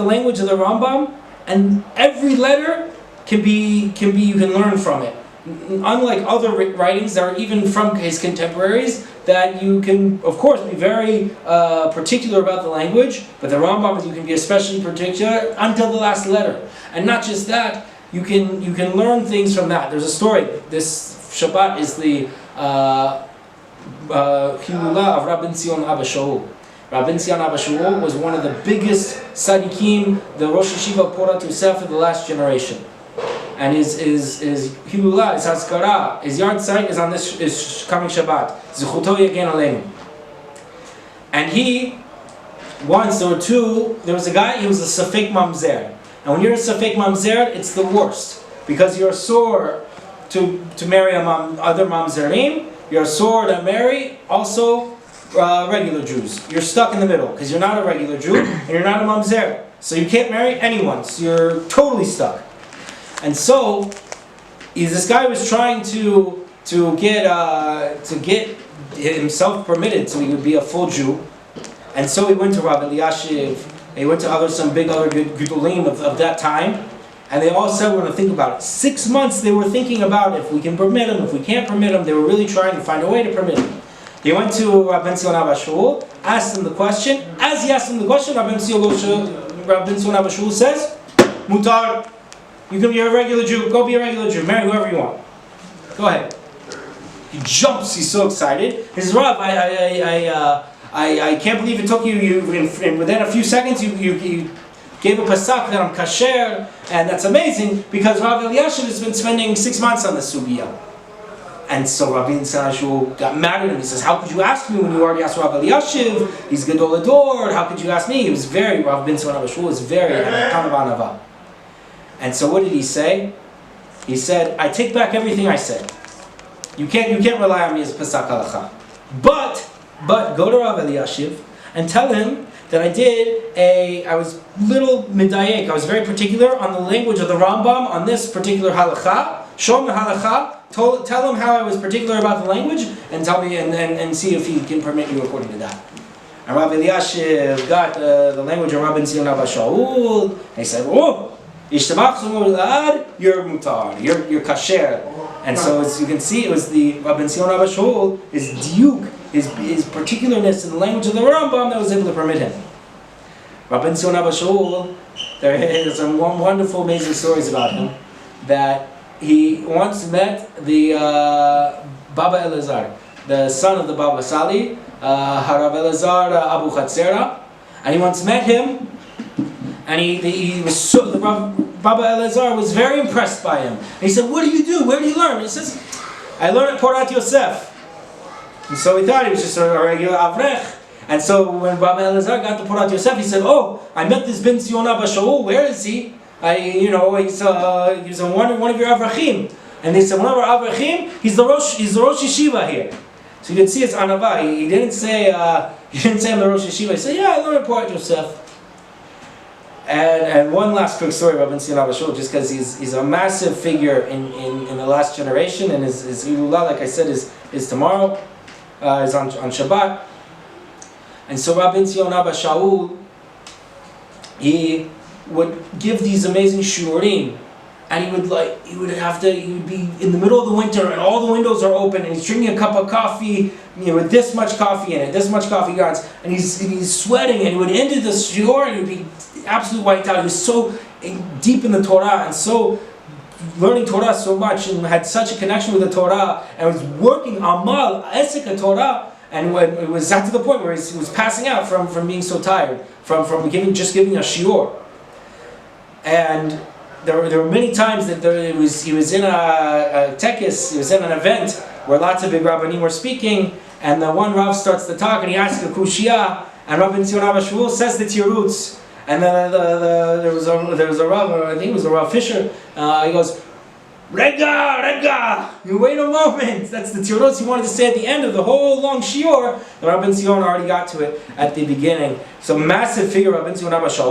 the language of the Rambam, and every letter can be you can learn from it. Unlike other writings that are even from his contemporaries, that you can, of course, be very particular about the language, but the Rambam, you can be especially particular until the last letter. And not just that, you can learn things from that. There's a story. This Shabbat is the Hilula of Rabbi Tzion Abba Shaul. Rabbi Tzion Abba Shaul was one of the biggest tzaddikim, the Rosh Yeshiva of Porat Yosef of the last generation. And his Hilula, his Hazkara, his yard site is on this is coming Shabbat. Zechuto Yagen Aleinu. And there was a guy, he was a Safek Mamzer. And when you're a Safek Mamzer, it's the worst. Because you're sore to marry other Mamzerim, you're sore to marry also regular Jews. You're stuck in the middle, because you're not a regular Jew, and you're not a Mamzer. So you can't marry anyone, so you're totally stuck. And so, this guy was trying to get himself permitted so he would be a full Jew. And so he went to Rav Eliashiv, he went to some big other Gedolim of that time, and they all said, we're going to think about it. 6 months they were thinking about if we can permit him, if we can't permit him. They were really trying to find a way to permit him. He went to Rabbi Tzion Abba Shaul, asked him the question. As he asked him the question, Rabbi Tzion Abba Shaul says, Mutar, you can be a regular Jew. Go be a regular Jew. Marry whoever you want. Go ahead. He jumps. He's so excited. He says, Rav, I can't believe it took you within a few seconds you gave a pasuk that I'm kasher, and that's amazing because Rav Eliashiv has been spending 6 months on this sugya. And so Rabbi Tzion got mad at him. He says, how could you ask me when you already asked Rav Eliashiv? He's Gadol Ador. How could you ask me? He was very, Rabbi Tzion was very kind of anava. And so what did he say? He said, I take back everything I said. You can't rely on me as Pesach Halacha. But go to Rav Eliashiv and tell him that I was little midayek, I was very particular on the language of the Rambam on this particular halacha. Show him the halacha, tell him how I was particular about the language, and tell me and see if he can permit you according to that. And Rav Eliashiv got the language of Rabbi Tzion Abba Shaul, and he said, oh, you're mutar, you're kasher. And so as you can see, it was the Rabbi Tzion Abba Shaul, his diuk, his particularness in the language of the Rambam that was able to permit him. Rabbi Tzion Abba Shaul, there's some wonderful, amazing stories about him, that he once met the Baba Elazar, the son of the Baba Sali, Harav Elazar Abu Chatzera, and he once met him. And he was so, the Baba Elazar was very impressed by him. And he said, what do you do? Where do you learn? He says, I learned at Porat Yosef. And so he thought he was just a regular Avrech. And so when Baba Elazar got to Porat Yosef, he said, oh, I met this Ben Tzion Abba Shaul. Where is he? He's one of your Avrechim. And they said, one of our Avrechim, he's the Rosh Yeshiva here. So you can see it's Anava. He didn't say I'm the Rosh Yeshiva. He said, yeah, I learned at Porat Yosef. And one last quick story about Ben Tzion Abba Shaul, just because he's a massive figure in the last generation, and his Hilula, like I said, is tomorrow, is on Shabbat. And so Rabbi Tzion Abba Shaul, he would give these amazing shiurim, and he would be in the middle of the winter, and all the windows are open, and he's drinking a cup of coffee, with this much coffee in it, this much coffee grounds, and he's sweating, and he would end the shiur, and he would be absolutely wiped out. He was so deep in the Torah, and so learning Torah so much, and had such a connection with the Torah, and was working amal, esek Torah, and when it was at to the point where he was passing out from being so tired, from giving a shiur. And there were many times that he was in a tekis, he was in an event where lots of big rabbanim were speaking, and the one Rav starts to talk, and he asks a kushia, and Rabbi Tzion Abba Shaul says the tirutz, and then there was a Rav, I think it was a Rav Fisher, he goes, Rega, you wait a moment. That's the tirutz he wanted to say at the end of the whole long shiur. The Rabbi Tzion already got to it at the beginning. So massive figure, Rabbi Tzion Abba Shaul.